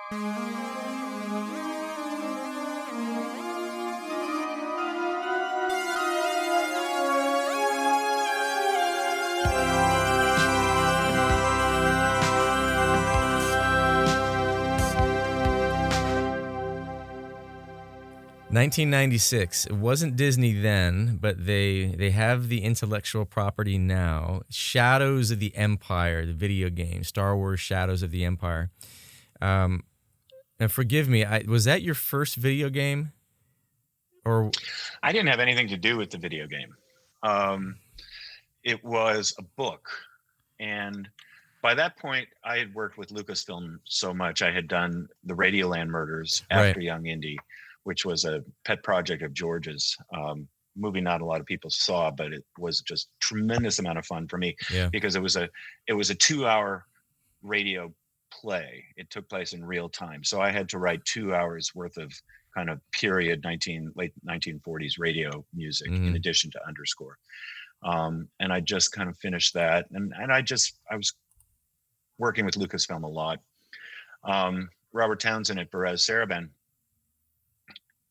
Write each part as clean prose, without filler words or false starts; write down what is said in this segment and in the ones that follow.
1996. It wasn't Disney then, but they have the intellectual property now. Shadows of the Empire, the video game, Star Wars Shadows of the Empire. And forgive me, was that your first video game? Or I didn't have anything to do with the video game. It was a book. And by that point, I had worked with Lucasfilm so much. I had done the Radioland Murders after Young Indy, which was a pet project of George's. Movie not a lot of people saw, but it was just tremendous amount of fun for me because it was a 2-hour radio play. It took place in real time. So I had to write 2 hours worth of kind of period late 1940s radio music in addition to underscore. And I just kind of finished that. And I was working with Lucasfilm a lot. Robert Townsend at Perez Sarabande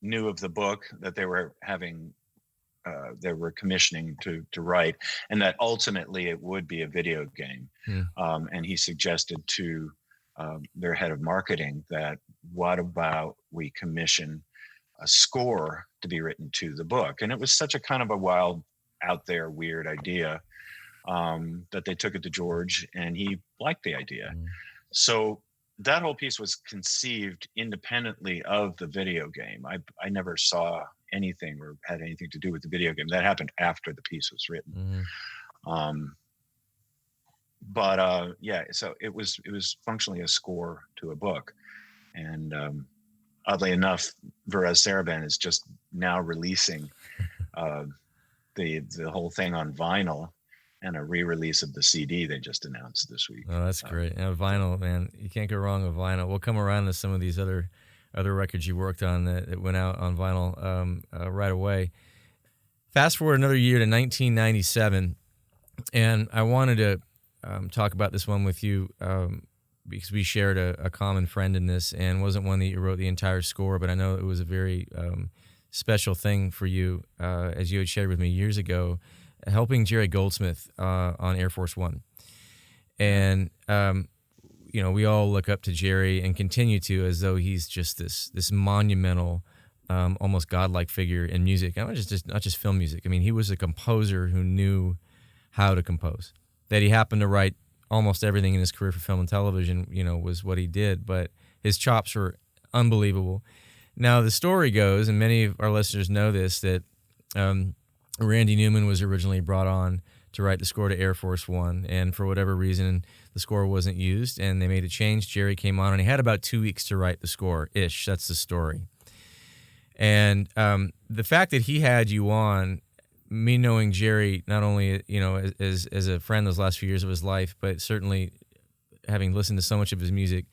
knew of the book that they were commissioning to write, and that ultimately it would be a video game. And he suggested to their head of marketing that what about we commission a score to be written to the book? And it was such a kind of a wild, out there, weird idea that they took it to George, and he liked the idea. So that whole piece was conceived independently of the video game. I never saw anything or had anything to do with the video game. That happened after the piece was written. So it was functionally a score to a book. And oddly enough, Perez Sarabande is just now releasing the whole thing on vinyl, and a re-release of the CD they just announced this week. Oh, that's great. Vinyl, man. You can't go wrong with vinyl. We'll come around to some of these other records you worked on that went out on vinyl right away. Fast forward another year to 1997, and I wanted to talk about this one with you because we shared a common friend in this, and wasn't one that you wrote the entire score, but I know it was a very special thing for you, as you had shared with me years ago, helping Jerry Goldsmith on Air Force One. And, we all look up to Jerry and continue to, as though he's just this monumental, almost godlike figure in music. Not just film music. I mean, he was a composer who knew how to compose. That he happened to write almost everything in his career for film and television, was what he did. But his chops were unbelievable. Now, the story goes, and many of our listeners know this, that Randy Newman was originally brought on to write the score to Air Force One, and for whatever reason, the score wasn't used, and they made a change. Jerry came on, and he had about 2 weeks to write the score-ish. That's the story. And the fact that he had you on, me knowing Jerry, not only as a friend those last few years of his life, but certainly having listened to so much of his music,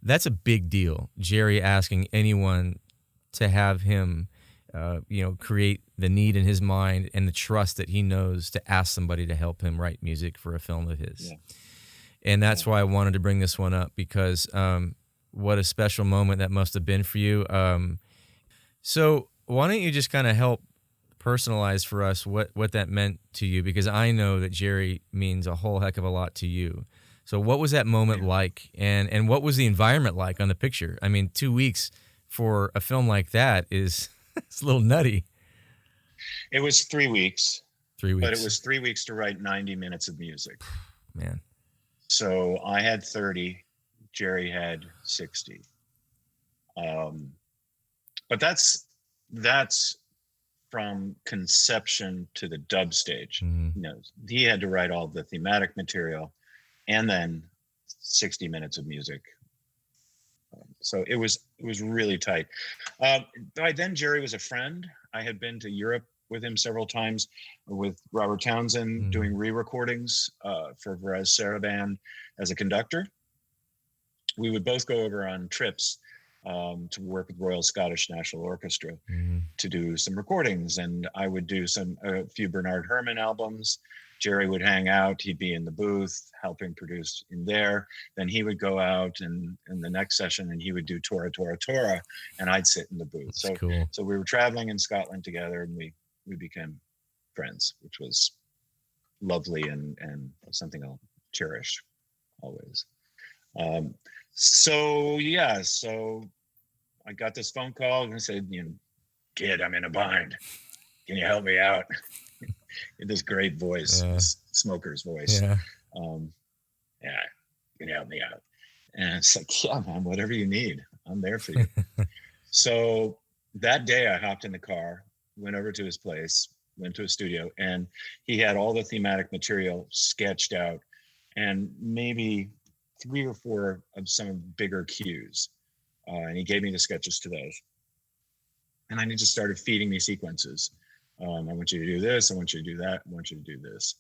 that's a big deal. Jerry asking anyone to have him create the need in his mind and the trust that he knows to ask somebody to help him write music for a film of his. Yeah. And that's why I wanted to bring this one up, because what a special moment that must have been for you. So why don't you just kind of help personalize for us what that meant to you, because I know that Jerry means a whole heck of a lot to you. So what was that moment like, and what was the environment like on the picture? I mean, 2 weeks for a film like that is it's a little nutty. It was 3 weeks. 3 weeks. But it was 3 weeks to write 90 minutes of music. Man. So I had 30, Jerry had 60. But that's from conception to the dub stage. He had to write all the thematic material and then 60 minutes of music. So it was really tight. By then, Jerry was a friend. I had been to Europe with him several times with Robert Townsend doing re-recordings for Perez Sarabande as a conductor. We would both go over on trips to work with Royal Scottish National Orchestra to do some recordings, and I would do a few Bernard Herrmann albums, Jerry would hang out. He'd be in the booth helping produce in there. Then he would go out and in the next session, and he would do Tora, Tora, Tora, and I'd sit in the booth. That's cool. So we were traveling in Scotland together, and we became friends, which was lovely and something I'll cherish always. So I got this phone call and I said, kid, I'm in a bind. Can you help me out? In this great voice, this smoker's voice. Yeah. Can you help me out? And it's like, yeah, man, whatever you need, I'm there for you. So that day I hopped in the car, went over to his place, went to a studio, and he had all the thematic material sketched out and maybe 3 or 4 of some bigger cues. And he gave me the sketches to those. And then he just started feeding me sequences. I want you to do this. I want you to do that. I want you to do this.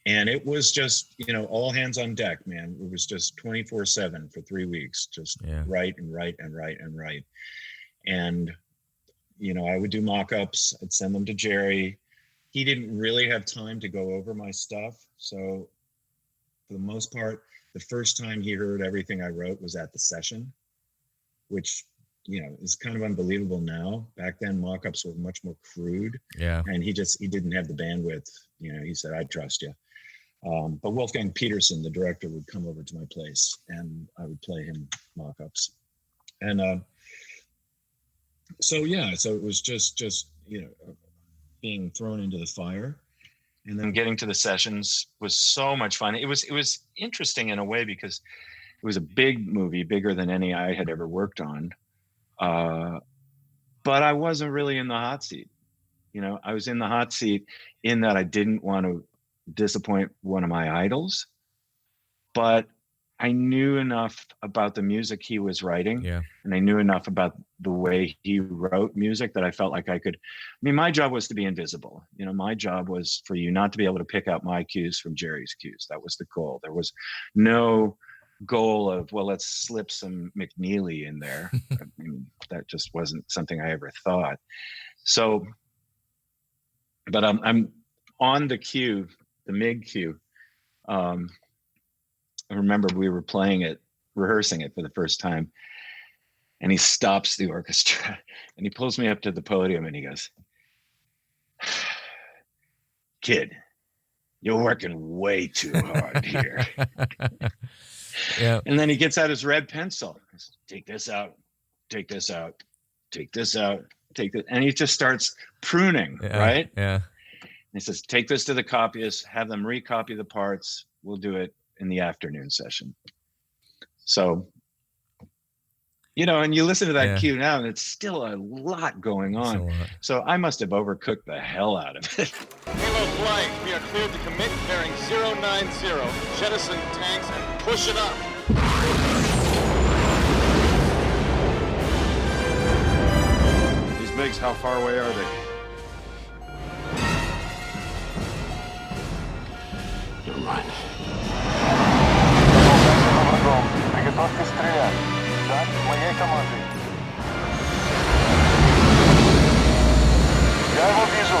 And it was just, all hands on deck, man. It was just 24/7 for 3 weeks, just write and write and write and write. And, I would do mock-ups. I'd send them to Jerry. He didn't really have time to go over my stuff. So for the most part, the first time he heard everything I wrote was at the session, which, is kind of unbelievable now. Back then, mock-ups were much more crude. Yeah. And he didn't have the bandwidth. He said, I trust you. But Wolfgang Petersen, the director, would come over to my place and I would play him mock-ups. And so it was just being thrown into the fire. And then getting to the sessions was so much fun. It was interesting in a way because it was a big movie, bigger than any I had ever worked on. But I wasn't really in the hot seat. I was in the hot seat in that I didn't want to disappoint one of my idols, but I knew enough about the music he was writing, and I knew enough about the way he wrote music that I felt like I could. My job was to be invisible. My job was for you not to be able to pick out my cues from Jerry's cues. That was the goal. There was no goal of, well, let's slip some McNeely in there. That just wasn't something I ever thought. So, but I'm on the cue, the MIG cue. I remember we were rehearsing it for the first time, and he stops the orchestra and he pulls me up to the podium and he goes, kid, you're working way too hard here. Yeah. And then he gets out his red pencil. Says, take this out, take this out, take this out, take this. And he just starts pruning, right? Yeah. And he says, take this to the copyists, have them recopy the parts. We'll do it in the afternoon session. So, and you listen to that cue now and it's still a lot going on. So I must have overcooked the hell out of it. Halo flight, we are cleared to commit bearing 090. Jettison tanks and push it up. These MiGs, how far away are they? Never mind. Приготовьте стрелять. Да, моей командой. Я его вижу.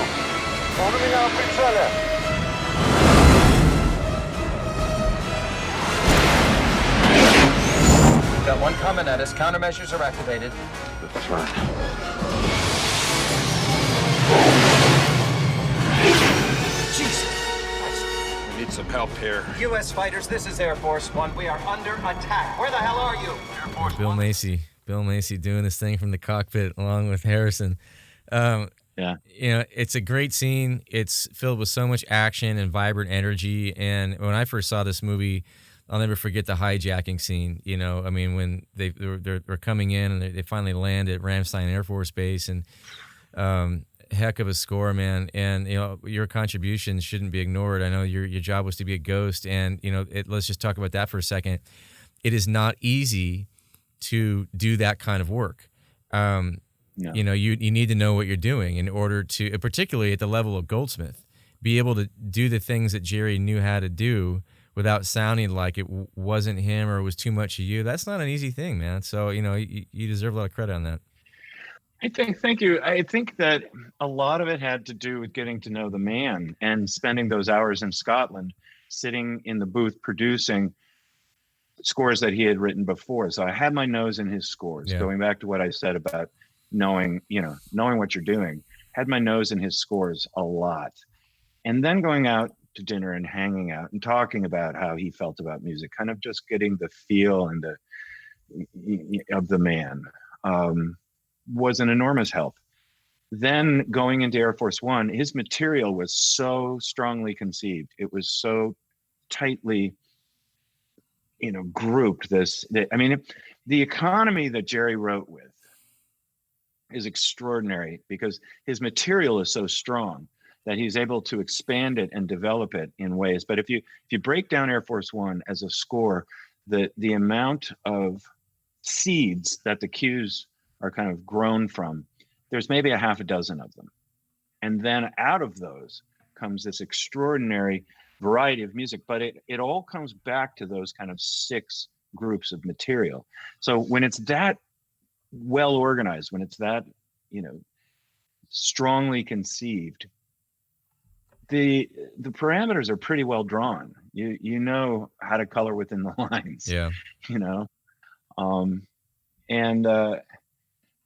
Он у меня на прицеле. We've got one coming at us. Countermeasures are activated. That's right. Jesus. We need some help here. U.S. fighters, this is Air Force One. We are under attack. Where the hell are you? Air Force Bill One. Macy doing this thing from the cockpit along with Harrison. It's a great scene. It's filled with so much action and vibrant energy. And when I first saw this movie, I'll never forget the hijacking scene. When they're coming in and they finally land at Ramstein Air Force Base, and heck of a score, man. And your contributions shouldn't be ignored. I know your job was to be a ghost, and let's just talk about that for a second. It is not easy to do that kind of work. No. You need to know what you're doing in order to, particularly at the level of Goldsmith, be able to do the things that Jerry knew how to do without sounding like it wasn't him or it was too much of you. That's not an easy thing, man. So, you deserve a lot of credit on that. Thank you. I think that a lot of it had to do with getting to know the man and spending those hours in Scotland, sitting in the booth producing scores that he had written before. So I had my nose in his scores. Yeah. Going back to what I said about knowing what you're doing, had my nose in his scores a lot. And then going out to dinner and hanging out and talking about how he felt about music, kind of just getting the feel and of the man, was an enormous help. Then going into Air Force One, his material was so strongly conceived. It was so tightly, grouped. The economy that Jerry wrote with is extraordinary because his material is so strong that he's able to expand it and develop it in ways. But if you break down Air Force One as a score, the amount of seeds that the cues are kind of grown from, there's maybe a half a dozen of them. And then out of those comes this extraordinary variety of music, but it all comes back to those kind of 6 groups of material. So when it's that well organized, when it's that, strongly conceived, the parameters are pretty well drawn. You know how to color within the lines. Yeah.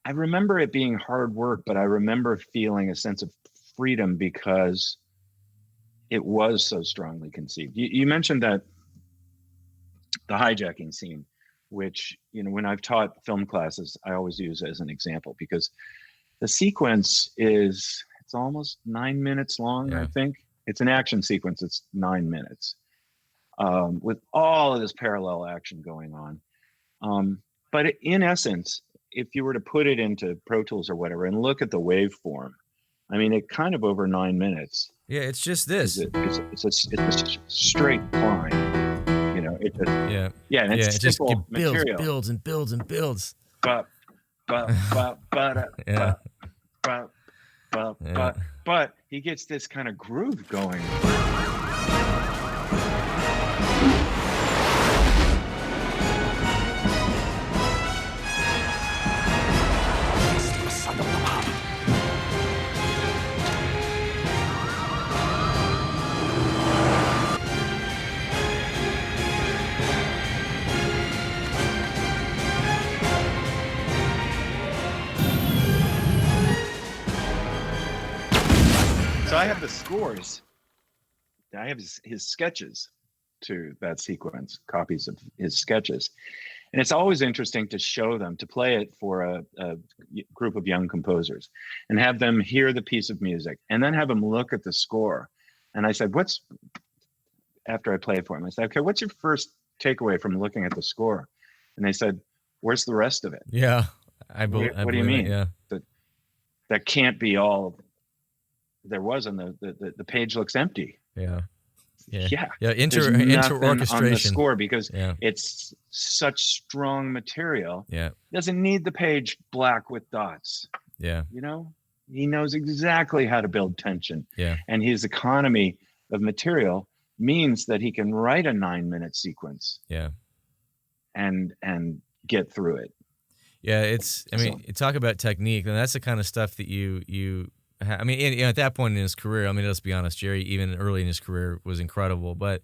I remember it being hard work, but I remember feeling a sense of freedom because it was so strongly conceived. You mentioned that the hijacking scene, which, when I've taught film classes, I always use as an example because the sequence it's almost 9 minutes long. Yeah. I think it's an action sequence. It's 9 minutes with all of this parallel action going on. But in essence, if you were to put it into Pro Tools or whatever and look at the waveform, it kind of over 9 minutes. Yeah, it's just this. It's a straight climb. It just and it's just material. builds and builds and builds. But he gets this kind of groove going. So I have the scores. I have his sketches to that sequence, copies of his sketches. And it's always interesting to show them, to play it for a group of young composers and have them hear the piece of music and then have them look at the score. And I said, after I play it for him, I said, okay, what's your first takeaway from looking at the score? And they said, where's the rest of it? Yeah. What do you mean? Yeah. That can't be all there was on the page looks empty. Yeah. Inter orchestration on the score because it's such strong material. Yeah. Doesn't need the page black with dots. Yeah. He knows exactly how to build tension. Yeah. And his economy of material means that he can write a 9-minute sequence. Yeah. And get through it. Yeah, talk about technique, and that's the kind of stuff that you at that point in his career, let's be honest, Jerry, even early in his career, was incredible. But,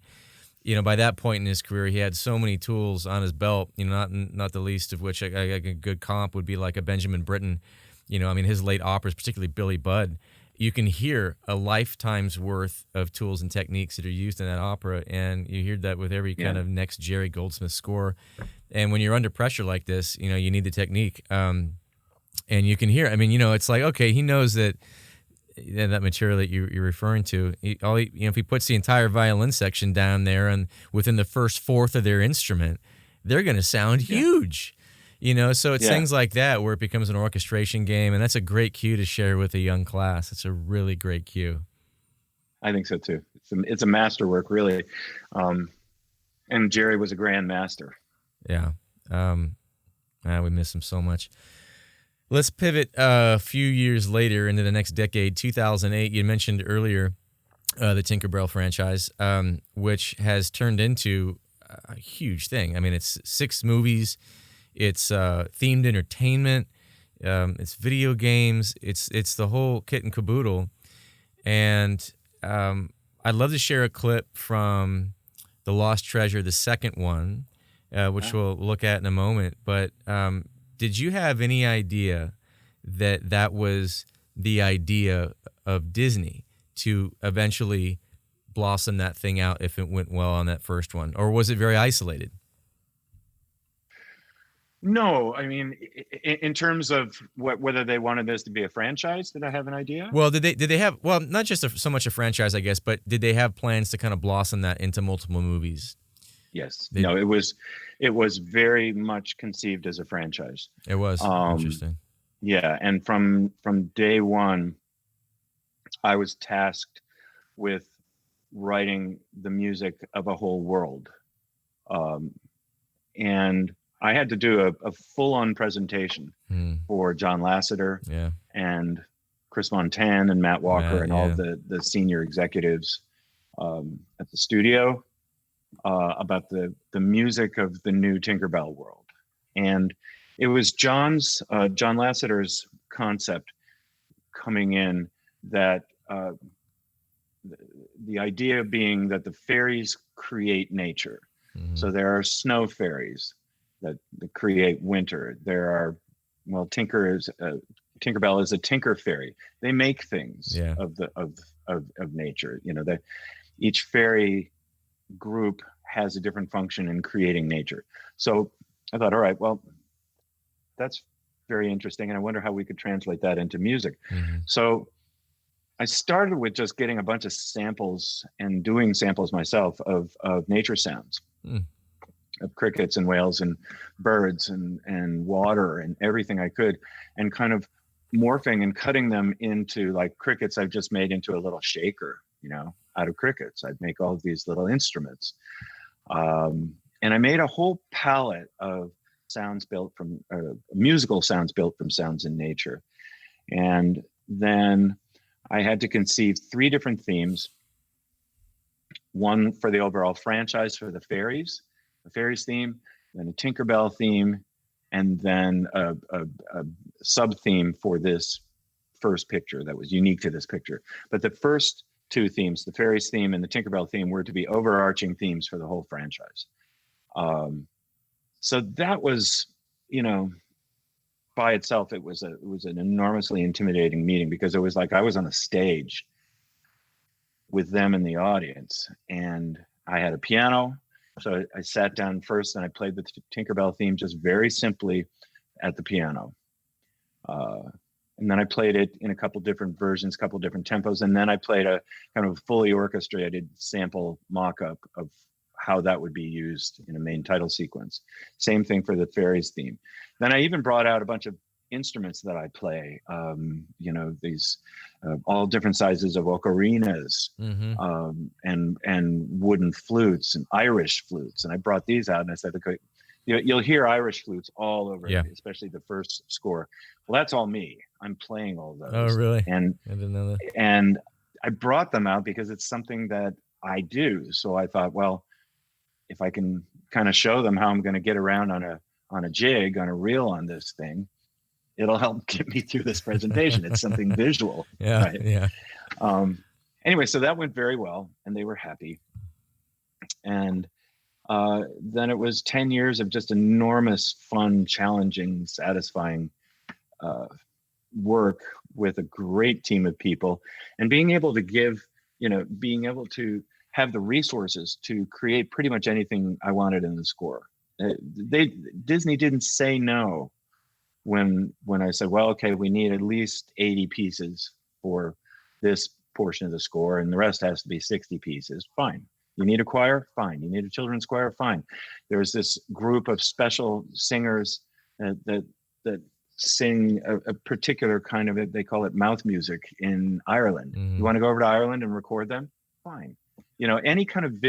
by that point in his career, he had so many tools on his belt, not the least of which a good comp would be like a Benjamin Britten. His late operas, particularly Billy Budd, you can hear a lifetime's worth of tools and techniques that are used in that opera. And you hear that with every kind of next Jerry Goldsmith score. And when you're under pressure like this, you need the technique. And you can hear, it's like, okay, he knows that material that you're referring to, if he puts the entire violin section down there and within the first fourth of their instrument, they're going to sound huge, so it's things like that where it becomes an orchestration game. And that's a great cue to share with a young class. It's a really great cue. I think so too. It's a masterwork, really. And Jerry was a grand master. Yeah. We miss him so much. Let's pivot a few years later into the next decade, 2008. You mentioned earlier the Tinker Bell franchise, which has turned into a huge thing. It's 6 movies. It's themed entertainment. it's video games, it's the whole kit and caboodle. And I'd love to share a clip from The Lost Treasure, the second one, which we'll look at in a moment. But did you have any idea that was the idea of Disney to eventually blossom that thing out if it went well on that first one? Or was it very isolated? No, I mean, in terms of whether they wanted this to be a franchise, did I have an idea? Well, did they have, well, not just so much a franchise, I guess, but did they have plans to kind of blossom that into multiple movies? Yes. No, it was very much conceived as a franchise. It was interesting. Yeah, and from day one, I was tasked with writing the music of a whole world, and I had to do a full-on presentation for John Lasseter and Chris Montan and Matt Walker and all the senior executives at the studio about the music of the new Tinkerbell world. And it was John Lasseter's concept coming in that the idea being that the fairies create nature. So there are snow fairies that create winter. There are, well, Tinkerbell is a tinker fairy. They make things of nature. You know, that each fairy group has a different function in creating nature. So I thought, all right, well, that's very interesting, and I wonder how we could translate that into music. So I started with just getting a bunch of samples and doing samples myself of nature sounds. Of crickets and whales and birds and water and everything I could, and kind of morphing and cutting them into, like, crickets I've just made into a little shaker, you know, out of crickets. I'd make all of these little instruments. And I made a whole palette of sounds built from musical sounds built from sounds in nature. And then I had to conceive 3 different themes. One for the overall franchise for the fairies theme, then a Tinkerbell theme, and then a sub theme for this first picture that was unique to this picture. But the first 2 themes, the fairies theme and the Tinkerbell theme, were to be overarching themes for the whole franchise. So that was, you know, by itself, it was an enormously intimidating meeting, because it was like I was on a stage with them in the audience, and I had a piano. So I sat down first and I played the Tinkerbell theme just very simply at the piano. And then I played it in a couple different versions, couple different tempos. And then I played a kind of fully orchestrated sample mock-up of how that would be used in a main title sequence. Same thing for the fairies theme. Then I even brought out a bunch of instruments that I play, you know, these all different sizes of ocarinas, and wooden flutes and Irish flutes. And I brought these out and I said, okay, you'll hear Irish flutes all over, especially the first score. Well, that's all me. I'm playing all those. Oh, really? And I didn't know that. And I brought them out because it's something that I do. So I thought, well, if I can kind of show them how I'm going to get around on a jig, on a reel on this thing, it'll help get me through this presentation. It's something visual. Right? Anyway, so that went very well, and they were happy. And then it was 10 years of just enormous fun, challenging, satisfying work with a great team of people, and being able to have the resources to create pretty much anything I wanted in the score. Disney didn't say no when I said, well, okay, we need at least 80 pieces for this portion of the score, and the rest has to be 60 pieces. Fine. You need a choir? Fine. You need a children's choir? Fine. There's this group of special singers that sing a particular kind of it. They call it mouth music in Ireland. You want to go over to Ireland and record them? Fine. You know, any kind of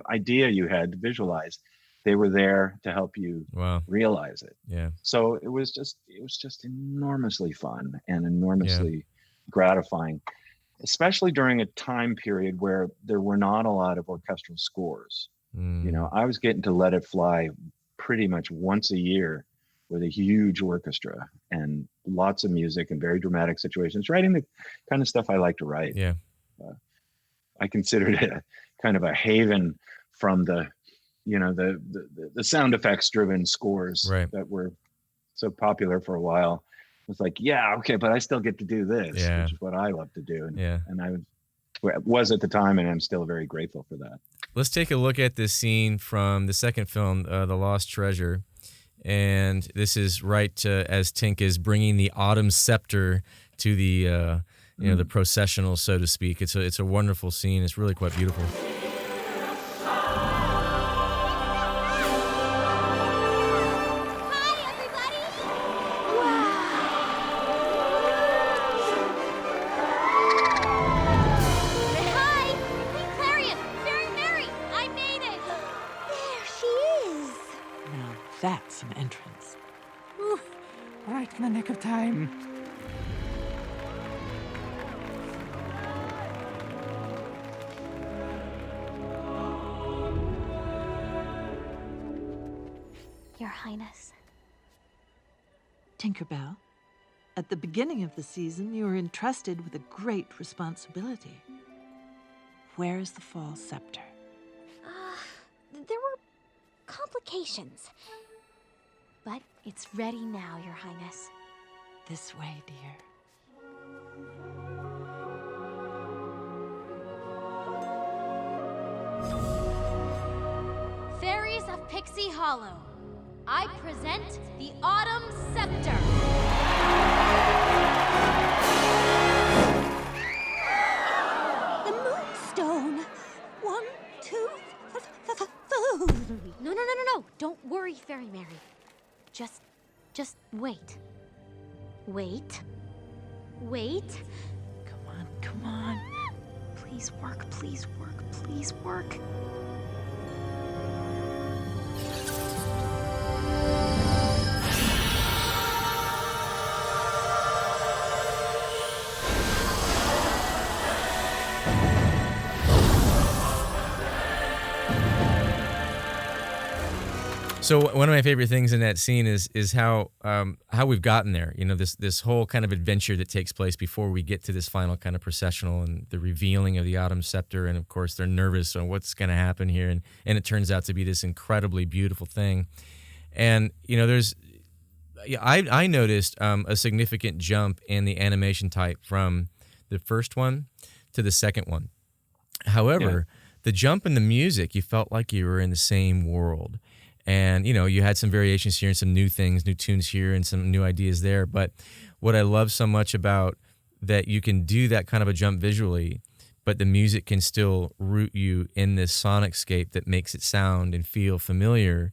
idea you had to visualize, they were there to help you realize it. Yeah. So it was just enormously fun and enormously gratifying, especially during a time period where there were not a lot of orchestral scores. You know, I was getting to let it fly pretty much once a year with a huge orchestra and lots of music and very dramatic situations, writing the kind of stuff I like to write. Yeah. I considered it kind of a haven from the sound effects driven scores Right. that were so popular for a while. It's like, yeah, okay, but I still get to do this, Yeah. which is what I love to do. And, Yeah. and I was at the time, and I'm still very grateful for that. Let's take a look at this scene from the second film, The Lost Treasure. And this is right as Tink is bringing the Autumn Scepter to the the processional, so to speak. It's a wonderful scene. It's really quite beautiful. Hi, everybody! Hi! Hey, Clarion! Very Mary! I made it! There she is! Now that's an entrance. Ooh, right in the nick of time. Your Highness. Tinkerbell, at the beginning of the season, you were entrusted with a great responsibility. Where is the fall scepter? There were complications. But it's ready now, Your Highness. This way, dear. Fairies of Pixie Hollow, I present the Autumn Scepter. The Moonstone. 1, 2, 3. No. Don't worry, Fairy Mary. Just wait. Wait. Come on. Please work. Please work. So one of my favorite things in that scene is how we've gotten there. You know, this whole kind of adventure that takes place before we get to this final kind of processional and the revealing of the Autumn Scepter, and of course they're nervous on what's going to happen here, and it turns out to be this incredibly beautiful thing. And you know, I noticed a significant jump in the animation type from the first one to the second one. However, the jump in the music, you felt like you were in the same world. And, you know, you had some variations here and some new things, new tunes here and some new ideas there. But what I love so much about that, you can do that kind of a jump visually, but the music can still root you in this sonicscape that makes it sound and feel familiar.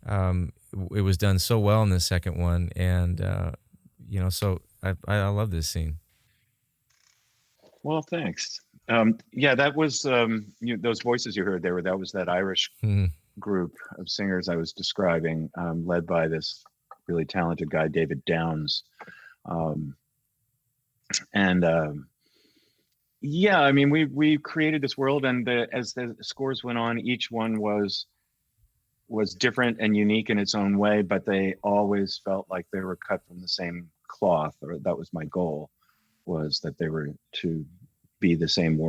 It was done so well in the second one. And, you know, so I love this scene. Well, thanks. That was those voices you heard there. That was that Irish group of singers I was describing, led by this really talented guy, David Downs. We created this world, and as the scores went on, each one was different and unique in its own way, but they always felt like they were cut from the same cloth, or that was my goal, was that they were to be the same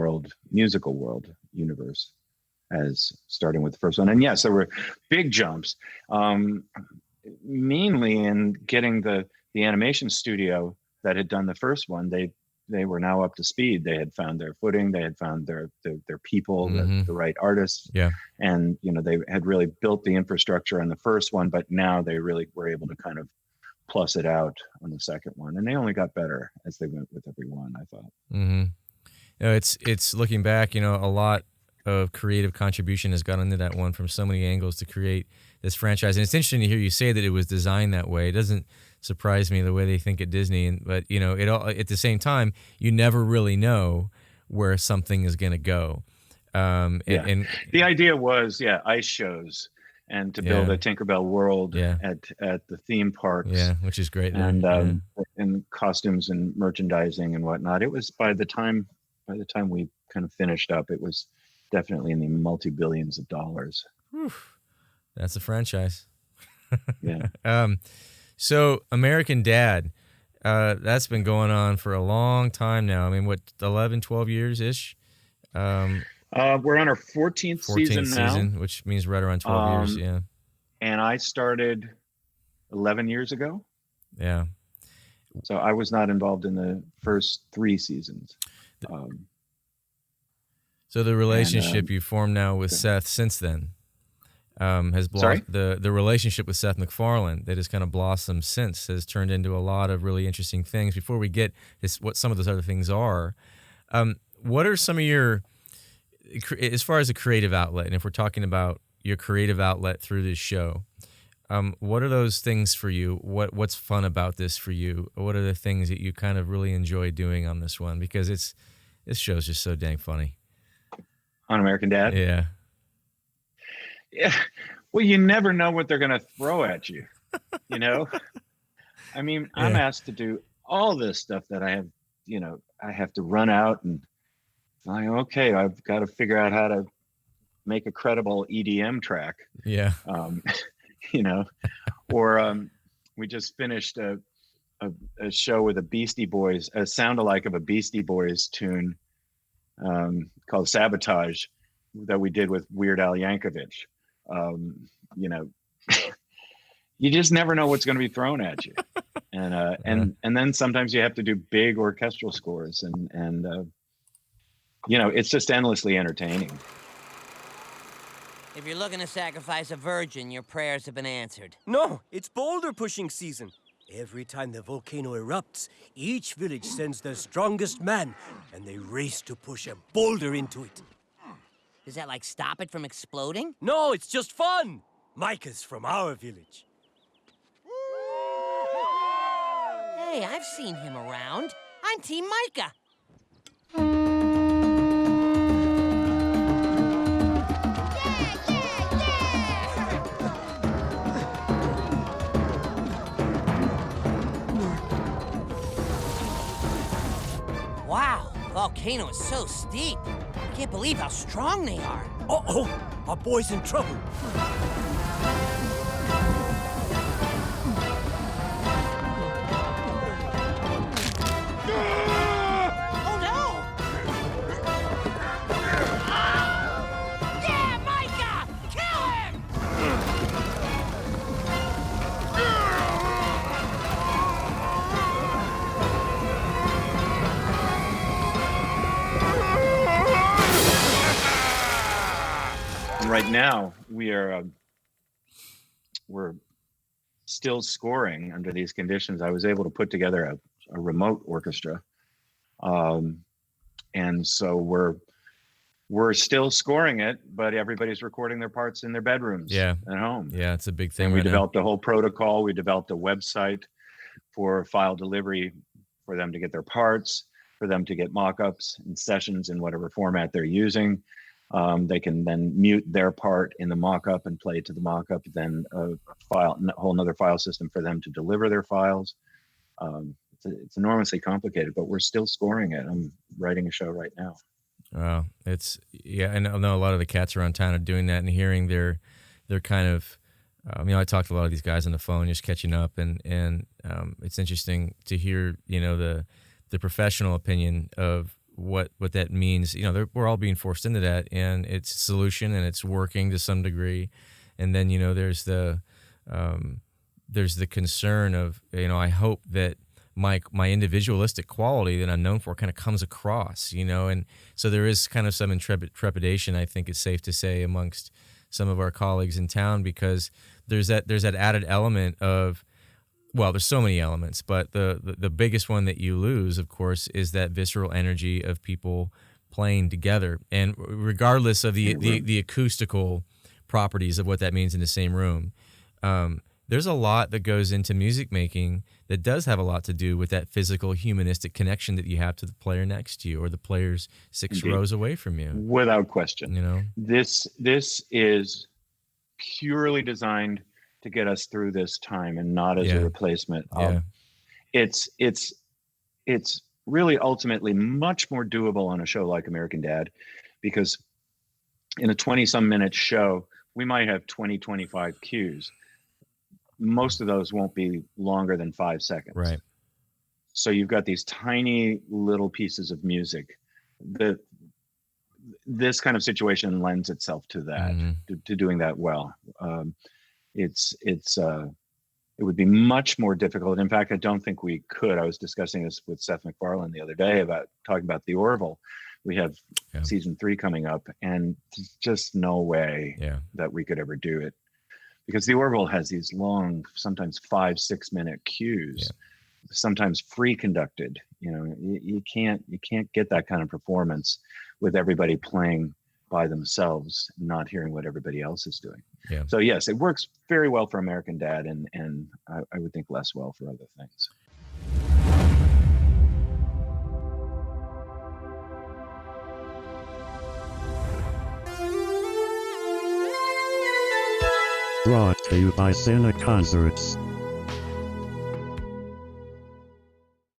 musical world universe as starting with the first one. And yes, there were big jumps, mainly in getting the animation studio that had done the first one. They were now up to speed. They had found their footing. They had found their people, the right artists. Yeah. And, you know, they had really built the infrastructure on the first one, but now they really were able to kind of plus it out on the second one. And they only got better as they went with every one, I thought. Mm-hmm. You know, it's looking back, you know, a lot of creative contribution has gone into that one from so many angles to create this franchise. And it's interesting to hear you say that it was designed that way. It doesn't surprise me the way they think at Disney, but you know, it all, at the same time, you never really know where something is going to go. And the idea was, ice shows, and to build a Tinkerbell world at the theme parks. Yeah, which is great. And and costumes and merchandising and whatnot. It was by the time we kind of finished up, it was definitely in the multi-billions of dollars. Whew. That's a franchise. Yeah. So American Dad, That's been going on for a long time now. I mean, what, 11, 12 years ish? We're on our 14th season now, which means right around 12 years. Yeah. And I started 11 years ago. Yeah. So I was not involved in the first 3 seasons. So the relationship you formed now with Seth since then has the relationship with Seth MacFarlane that has kind of blossomed since has turned into a lot of really interesting things. Before we get what some of those other things are, what are some of your, as far as a creative outlet, and if we're talking about your creative outlet through this show, what are those things for you? What's fun about this for you? What are the things that you kind of really enjoy doing on this one? Because this show's just so dang funny. On American Dad? Yeah. Yeah. Well, you never know what they're going to throw at you, you know? I mean, Yeah. I'm asked to do all this stuff that I have, I have to run out and like, okay, I've got to figure out how to make a credible EDM track. Yeah. Or we just finished a show with a Beastie Boys, a sound-alike of a Beastie Boys tune called Sabotage that we did with Weird Al Yankovic. You just never know what's going to be thrown at you. And then sometimes you have to do big orchestral scores and it's just endlessly entertaining. If you're looking to sacrifice a virgin, your prayers have been answered. No, it's boulder pushing season. Every time the volcano erupts, each village sends their strongest man, and they race to push a boulder into it. Does that, stop it from exploding? No, it's just fun. Micah's from our village. Hey, I've seen him around. I'm Team Micah. Wow, the volcano is so steep. I can't believe how strong they are. Uh-oh, our boy's in trouble. Oh no! Yeah, Micah! Kill him! Right now, we're still scoring under these conditions. I was able to put together a remote orchestra, and so we're still scoring it, but everybody's recording their parts in their bedrooms at home. Yeah, it's a big thing. And we developed a whole protocol. We developed a website for file delivery for them to get their parts, for them to get mock-ups and sessions in whatever format they're using. They can then mute their part in the mock-up and play to the mock-up, then a whole nother file system for them to deliver their files. It's enormously complicated, but we're still scoring it. I'm writing a show right now. Wow, I know a lot of the cats around town are doing that and hearing their kind of, I talked to a lot of these guys on the phone, just catching up, and it's interesting to hear, the professional opinion of what that means. We're all being forced into that, and it's a solution, and it's working to some degree. And then there's the concern of I hope that my individualistic quality that I'm known for kind of comes across, and so there is kind of some trepidation, I think it's safe to say, amongst some of our colleagues in town, because there's that added element of, well, there's so many elements, but the biggest one that you lose, of course, is that visceral energy of people playing together. And regardless of the acoustical properties of what that means in the same room, there's a lot that goes into music making that does have a lot to do with that physical, humanistic connection that you have to the player next to you or the players 6 Indeed. rows away from you. Without question. This is purely designed to get us through this time and not as a replacement. It's really ultimately much more doable on a show like American Dad, because in a 20-some minute show, we might have 20, 25 cues. Most of those won't be longer than 5 seconds. Right. So you've got these tiny little pieces of music that this kind of situation lends itself to that, to doing that well. It would be much more difficult. In fact, I don't think we could. I was discussing this with Seth MacFarlane the other day about talking about the Orville. We have season 3 coming up, and there's just no way that we could ever do it, because the Orville has these long, sometimes 5-6 minute cues, sometimes free conducted. You know, you can't get that kind of performance with everybody playing by themselves, not hearing what everybody else is doing. So yes, it works very well for American Dad, and I would think less well for other things. Brought to you by Santa Concerts.